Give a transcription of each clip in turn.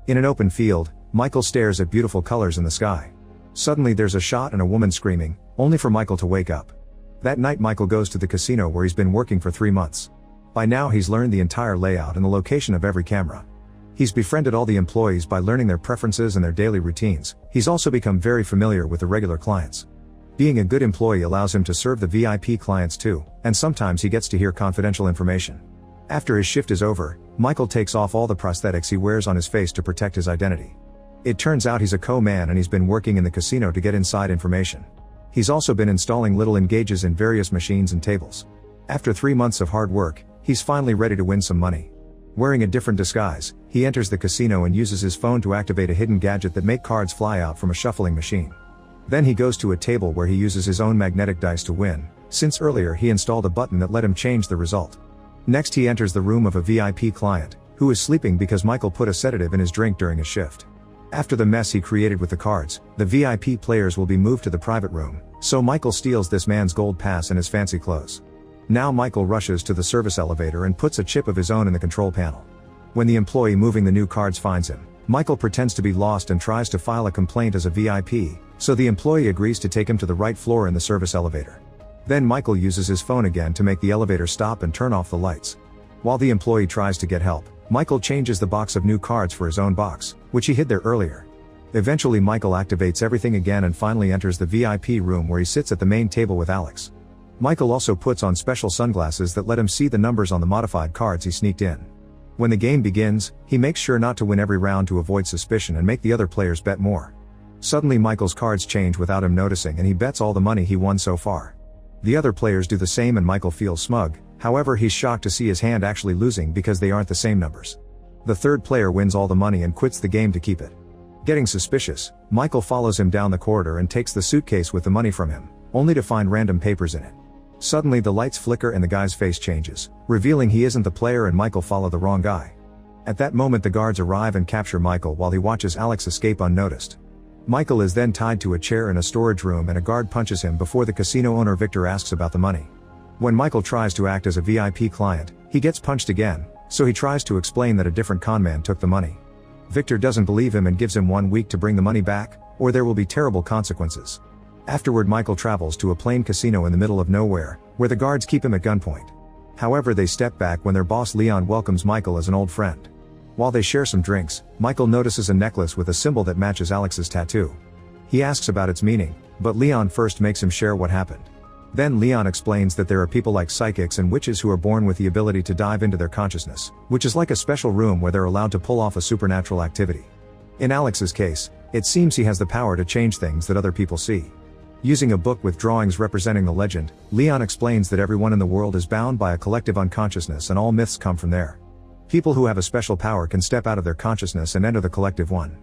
In an open field, Michael stares at beautiful colors in the sky. Suddenly there's a shot and a woman screaming, only for Michael to wake up. That night Michael goes to the casino where he's been working for 3 months. By now he's learned the entire layout and the location of every camera. He's befriended all the employees by learning their preferences and their daily routines. He's also become very familiar with the regular clients. Being a good employee allows him to serve the VIP clients too, and sometimes he gets to hear confidential information. After his shift is over, Michael takes off all the prosthetics he wears on his face to protect his identity. It turns out he's a co-man and he's been working in the casino to get inside information. He's also been installing little engages in various machines and tables. After 3 months of hard work, he's finally ready to win some money. Wearing a different disguise, he enters the casino and uses his phone to activate a hidden gadget that makes cards fly out from a shuffling machine. Then he goes to a table where he uses his own magnetic dice to win, since earlier he installed a button that let him change the result. Next he enters the room of a VIP client, who is sleeping because Michael put a sedative in his drink during his shift. After the mess he created with the cards, the VIP players will be moved to the private room, so Michael steals this man's gold pass and his fancy clothes. Now Michael rushes to the service elevator and puts a chip of his own in the control panel. When the employee moving the new cards finds him, Michael pretends to be lost and tries to file a complaint as a VIP, so the employee agrees to take him to the right floor in the service elevator. Then Michael uses his phone again to make the elevator stop and turn off the lights. While the employee tries to get help, Michael changes the box of new cards for his own box, which he hid there earlier. Eventually Michael activates everything again and finally enters the VIP room where he sits at the main table with Alex. Michael also puts on special sunglasses that let him see the numbers on the modified cards he sneaked in. When the game begins, he makes sure not to win every round to avoid suspicion and make the other players bet more. Suddenly Michael's cards change without him noticing and he bets all the money he won so far. The other players do the same and Michael feels smug, however he's shocked to see his hand actually losing because they aren't the same numbers. The third player wins all the money and quits the game to keep it. Getting suspicious, Michael follows him down the corridor and takes the suitcase with the money from him, only to find random papers in it. Suddenly the lights flicker and the guy's face changes, revealing he isn't the player and Michael followed the wrong guy. At that moment the guards arrive and capture Michael while he watches Alex escape unnoticed. Michael is then tied to a chair in a storage room and a guard punches him before the casino owner Victor asks about the money. When Michael tries to act as a VIP client, he gets punched again, so he tries to explain that a different conman took the money. Victor doesn't believe him and gives him 1 week to bring the money back, or there will be terrible consequences. Afterward Michael travels to a plain casino in the middle of nowhere, where the guards keep him at gunpoint. However they step back when their boss Leon welcomes Michael as an old friend. While they share some drinks, Michael notices a necklace with a symbol that matches Alex's tattoo. He asks about its meaning, but Leon first makes him share what happened. Then Leon explains that there are people like psychics and witches who are born with the ability to dive into their consciousness, which is like a special room where they're allowed to pull off a supernatural activity. In Alex's case, it seems he has the power to change things that other people see. Using a book with drawings representing the legend, Leon explains that everyone in the world is bound by a collective unconsciousness and all myths come from there. People who have a special power can step out of their consciousness and enter the collective one.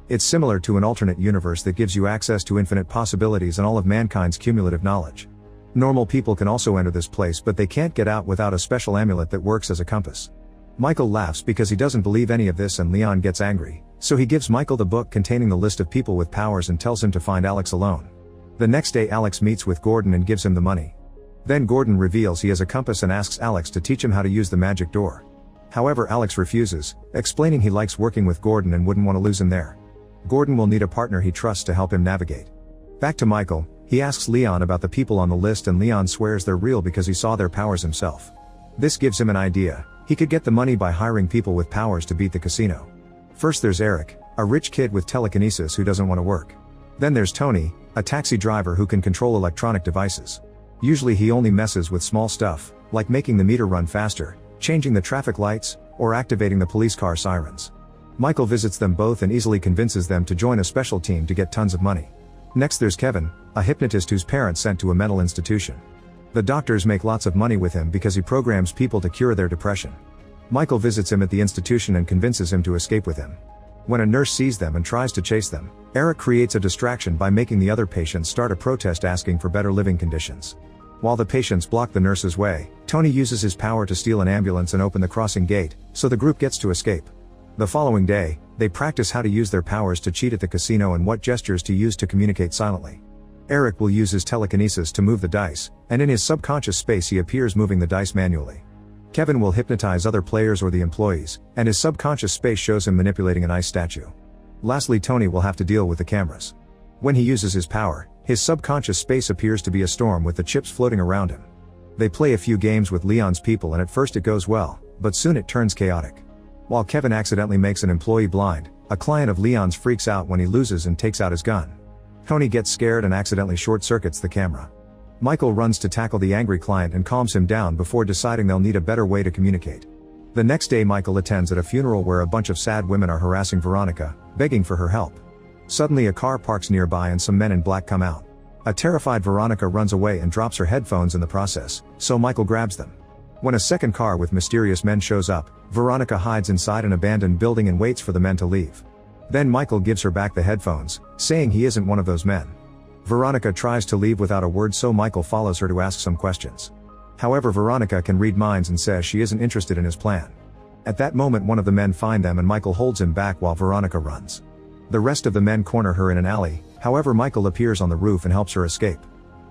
It's similar to an alternate universe that gives you access to infinite possibilities and all of mankind's cumulative knowledge. Normal people can also enter this place but they can't get out without a special amulet that works as a compass. Michael laughs because he doesn't believe any of this and Leon gets angry, so he gives Michael the book containing the list of people with powers and tells him to find Alex alone. The next day Alex meets with Gordon and gives him the money. Then Gordon reveals he has a compass and asks Alex to teach him how to use the magic door. However Alex refuses, explaining he likes working with Gordon and wouldn't want to lose him there. Gordon will need a partner he trusts to help him navigate. Back to Michael, he asks Leon about the people on the list and Leon swears they're real because he saw their powers himself. This gives him an idea, he could get the money by hiring people with powers to beat the casino. First there's Eric, a rich kid with telekinesis who doesn't want to work. Then there's Tony, a taxi driver who can control electronic devices. Usually he only messes with small stuff, like making the meter run faster, changing the traffic lights, or activating the police car sirens. Michael visits them both and easily convinces them to join a special team to get tons of money. Next there's Kevin, a hypnotist whose parents sent to a mental institution. The doctors make lots of money with him because he programs people to cure their depression. Michael visits him at the institution and convinces him to escape with him. When a nurse sees them and tries to chase them, Eric creates a distraction by making the other patients start a protest asking for better living conditions. While the patients block the nurse's way, Tony uses his power to steal an ambulance and open the crossing gate, so the group gets to escape. The following day, they practice how to use their powers to cheat at the casino and what gestures to use to communicate silently. Eric will use his telekinesis to move the dice, and in his subconscious space he appears moving the dice manually. Kevin will hypnotize other players or the employees, and his subconscious space shows him manipulating an ice statue. Lastly, Tony will have to deal with the cameras. When he uses his power, his subconscious space appears to be a storm with the chips floating around him. They play a few games with Leon's people and at first it goes well, but soon it turns chaotic. While Kevin accidentally makes an employee blind, a client of Leon's freaks out when he loses and takes out his gun. Tony gets scared and accidentally short-circuits the camera. Michael runs to tackle the angry client and calms him down before deciding they'll need a better way to communicate. The next day Michael attends at a funeral where a bunch of sad women are harassing Veronica, begging for her help. Suddenly a car parks nearby and some men in black come out. A terrified Veronica runs away and drops her headphones in the process, so Michael grabs them. When a second car with mysterious men shows up, Veronica hides inside an abandoned building and waits for the men to leave. Then Michael gives her back the headphones, saying he isn't one of those men. Veronica tries to leave without a word, so Michael follows her to ask some questions. However, Veronica can read minds and says she isn't interested in his plan. At that moment one of the men finds them and Michael holds him back while Veronica runs. The rest of the men corner her in an alley, however Michael appears on the roof and helps her escape.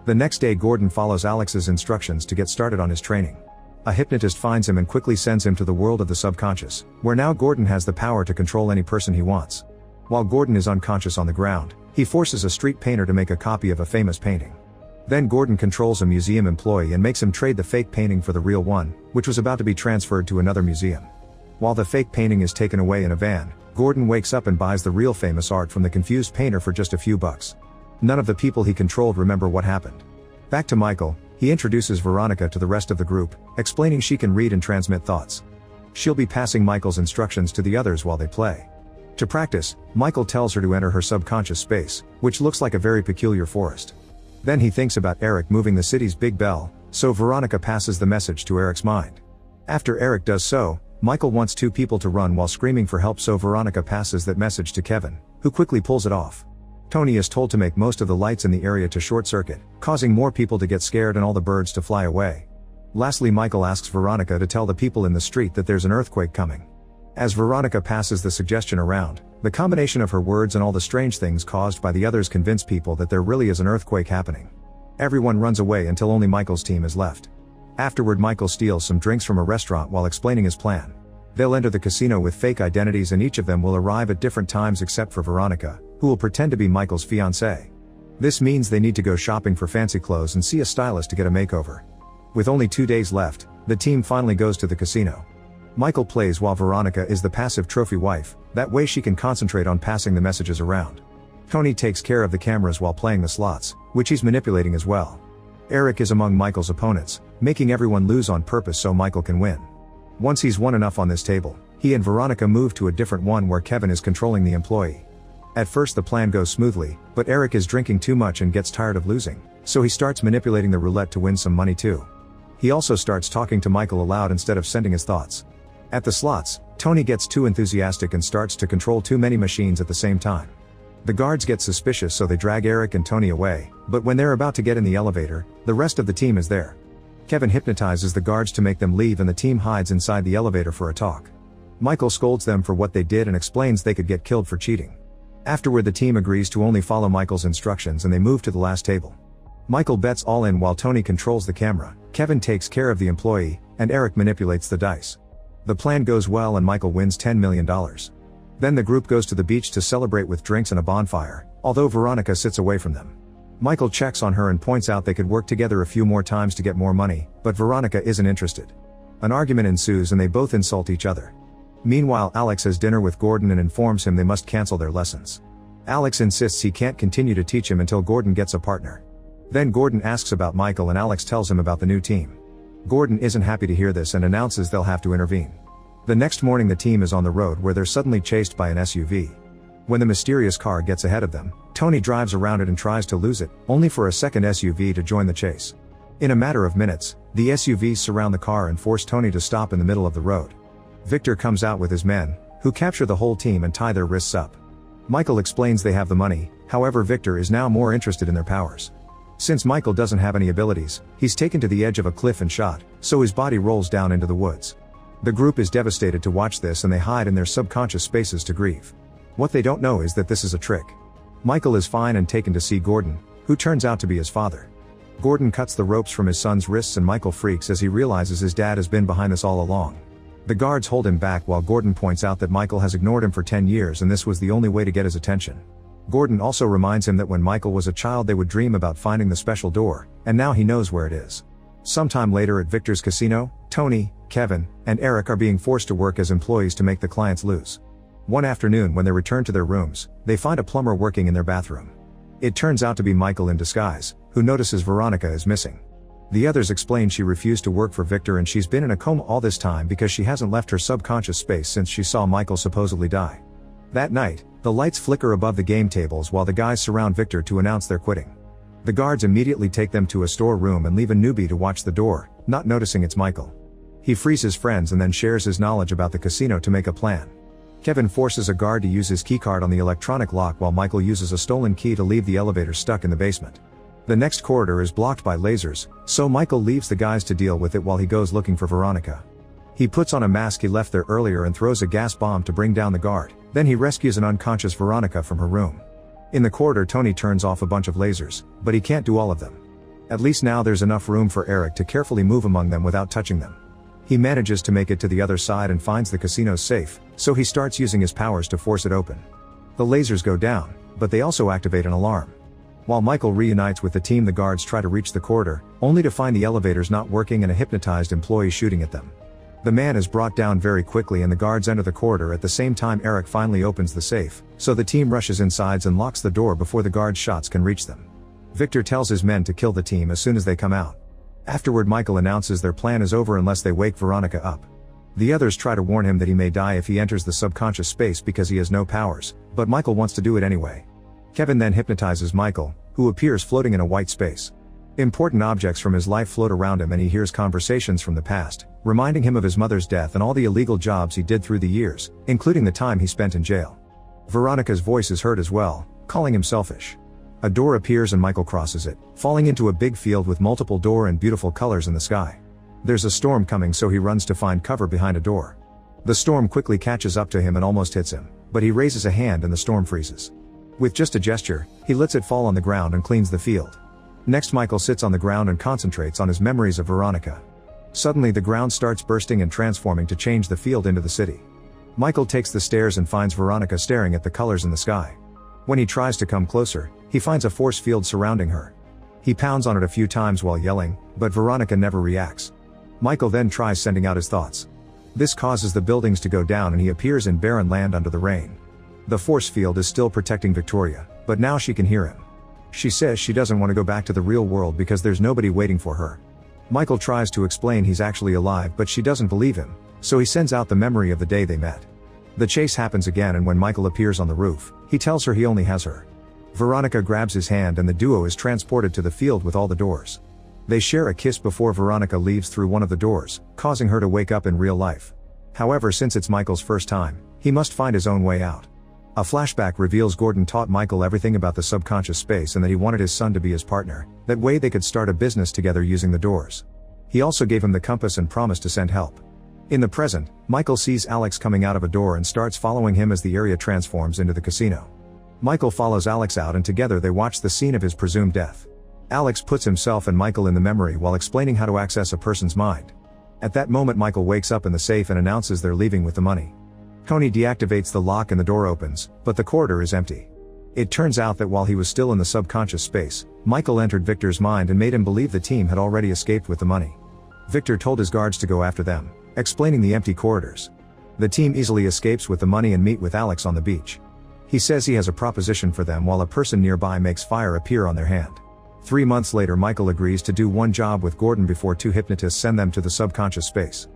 The next day Gordon follows Alex's instructions to get started on his training. A hypnotist finds him and quickly sends him to the world of the subconscious, where now Gordon has the power to control any person he wants. While Gordon is unconscious on the ground, he forces a street painter to make a copy of a famous painting. Then Gordon controls a museum employee and makes him trade the fake painting for the real one, which was about to be transferred to another museum. While the fake painting is taken away in a van, Gordon wakes up and buys the real famous art from the confused painter for just a few bucks. None of the people he controlled remember what happened. Back to Michael, he introduces Veronica to the rest of the group, explaining she can read and transmit thoughts. She'll be passing Michael's instructions to the others while they play. To practice, Michael tells her to enter her subconscious space, which looks like a very peculiar forest. Then he thinks about Eric moving the city's big bell, so Veronica passes the message to Eric's mind. After Eric does so, Michael wants two people to run while screaming for help, so Veronica passes that message to Kevin, who quickly pulls it off. Tony is told to make most of the lights in the area to short-circuit, causing more people to get scared and all the birds to fly away. Lastly, Michael asks Veronica to tell the people in the street that there's an earthquake coming. As Veronica passes the suggestion around, the combination of her words and all the strange things caused by the others convince people that there really is an earthquake happening. Everyone runs away until only Michael's team is left. Afterward, Michael steals some drinks from a restaurant while explaining his plan. They'll enter the casino with fake identities and each of them will arrive at different times except for Veronica, who will pretend to be Michael's fiancée. This means they need to go shopping for fancy clothes and see a stylist to get a makeover. With only 2 days left, the team finally goes to the casino. Michael plays while Veronica is the passive trophy wife, that way she can concentrate on passing the messages around. Tony takes care of the cameras while playing the slots, which he's manipulating as well. Eric is among Michael's opponents, making everyone lose on purpose so Michael can win. Once he's won enough on this table, he and Veronica move to a different one where Kevin is controlling the employee. At first the plan goes smoothly, but Eric is drinking too much and gets tired of losing, so he starts manipulating the roulette to win some money too. He also starts talking to Michael aloud instead of sending his thoughts. At the slots, Tony gets too enthusiastic and starts to control too many machines at the same time. The guards get suspicious so they drag Eric and Tony away, but when they're about to get in the elevator, the rest of the team is there. Kevin hypnotizes the guards to make them leave and the team hides inside the elevator for a talk. Michael scolds them for what they did and explains they could get killed for cheating. Afterward, the team agrees to only follow Michael's instructions and they move to the last table. Michael bets all in while Tony controls the camera, Kevin takes care of the employee, and Eric manipulates the dice. The plan goes well and Michael wins $10 million. Then the group goes to the beach to celebrate with drinks and a bonfire, although Veronica sits away from them. Michael checks on her and points out they could work together a few more times to get more money, but Veronica isn't interested. An argument ensues and they both insult each other. Meanwhile, Alex has dinner with Gordon and informs him they must cancel their lessons. Alex insists he can't continue to teach him until Gordon gets a partner. Then Gordon asks about Michael and Alex tells him about the new team. Gordon isn't happy to hear this and announces they'll have to intervene. The next morning the team is on the road where they're suddenly chased by an SUV. When the mysterious car gets ahead of them, Tony drives around it and tries to lose it, only for a second SUV to join the chase. In a matter of minutes, the SUVs surround the car and force Tony to stop in the middle of the road. Victor comes out with his men, who capture the whole team and tie their wrists up. Michael explains they have the money, however Victor is now more interested in their powers. Since Michael doesn't have any abilities, he's taken to the edge of a cliff and shot, so his body rolls down into the woods. The group is devastated to watch this and they hide in their subconscious spaces to grieve. What they don't know is that this is a trick. Michael is fine and taken to see Gordon, who turns out to be his father. Gordon cuts the ropes from his son's wrists and Michael freaks as he realizes his dad has been behind this all along. The guards hold him back while Gordon points out that Michael has ignored him for 10 years and this was the only way to get his attention. Gordon also reminds him that when Michael was a child they would dream about finding the special door, and now he knows where it is. Sometime later at Victor's casino, Tony, Kevin, and Eric are being forced to work as employees to make the clients lose. One afternoon when they return to their rooms, they find a plumber working in their bathroom. It turns out to be Michael in disguise, who notices Veronica is missing. The others explain she refused to work for Victor and she's been in a coma all this time because she hasn't left her subconscious space since she saw Michael supposedly die. That night, the lights flicker above the game tables while the guys surround Victor to announce they're quitting. The guards immediately take them to a storeroom and leave a newbie to watch the door, not noticing it's Michael. He frees his friends and then shares his knowledge about the casino to make a plan. Kevin forces a guard to use his keycard on the electronic lock while Michael uses a stolen key to leave the elevator stuck in the basement. The next corridor is blocked by lasers, so Michael leaves the guys to deal with it while he goes looking for Veronica. He puts on a mask he left there earlier and throws a gas bomb to bring down the guard, then he rescues an unconscious Veronica from her room. In the corridor Tony turns off a bunch of lasers, but he can't do all of them. At least now there's enough room for Eric to carefully move among them without touching them. He manages to make it to the other side and finds the casino's safe, so he starts using his powers to force it open. The lasers go down, but they also activate an alarm. While Michael reunites with the team, the guards try to reach the corridor, only to find the elevators not working and a hypnotized employee shooting at them. The man is brought down very quickly and the guards enter the corridor at the same time Eric finally opens the safe, so the team rushes inside and locks the door before the guards' shots can reach them. Victor tells his men to kill the team as soon as they come out. Afterward Michael announces their plan is over unless they wake Veronica up. The others try to warn him that he may die if he enters the subconscious space because he has no powers, but Michael wants to do it anyway. Kevin then hypnotizes Michael, who appears floating in a white space. Important objects from his life float around him and he hears conversations from the past, reminding him of his mother's death and all the illegal jobs he did through the years, including the time he spent in jail. Veronica's voice is heard as well, calling him selfish. A door appears and Michael crosses it, falling into a big field with multiple door and beautiful colors in the sky. There's a storm coming so he runs to find cover behind a door. The storm quickly catches up to him and almost hits him, but he raises a hand and the storm freezes. With just a gesture, he lets it fall on the ground and cleans the field. Next Michael sits on the ground and concentrates on his memories of Veronica. Suddenly the ground starts bursting and transforming to change the field into the city. Michael takes the stairs and finds Veronica staring at the colors in the sky. When he tries to come closer, he finds a force field surrounding her. He pounds on it a few times while yelling, but Veronica never reacts. Michael then tries sending out his thoughts. This causes the buildings to go down and he appears in barren land under the rain. The force field is still protecting Victoria, but now she can hear him. She says she doesn't want to go back to the real world because there's nobody waiting for her. Michael tries to explain he's actually alive but she doesn't believe him, so he sends out the memory of the day they met. The chase happens again and when Michael appears on the roof, he tells her he only has her. Veronica grabs his hand and the duo is transported to the field with all the doors. They share a kiss before Veronica leaves through one of the doors, causing her to wake up in real life. However, since it's Michael's first time, he must find his own way out. A flashback reveals Gordon taught Michael everything about the subconscious space and that he wanted his son to be his partner, that way they could start a business together using the doors. He also gave him the compass and promised to send help. In the present, Michael sees Alex coming out of a door and starts following him as the area transforms into the casino. Michael follows Alex out and together they watch the scene of his presumed death. Alex puts himself and Michael in the memory while explaining how to access a person's mind. At that moment Michael wakes up in the safe and announces they're leaving with the money. Tony deactivates the lock and the door opens, but the corridor is empty. It turns out that while he was still in the subconscious space, Michael entered Victor's mind and made him believe the team had already escaped with the money. Victor told his guards to go after them, explaining the empty corridors. The team easily escapes with the money and meet with Alex on the beach. He says he has a proposition for them while a person nearby makes fire appear on their hand. 3 months later Michael agrees to do one job with Gordon before 2 hypnotists send them to the subconscious space.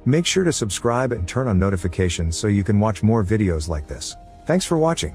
Make sure to subscribe and turn on notifications so you can watch more videos like this. Thanks for watching.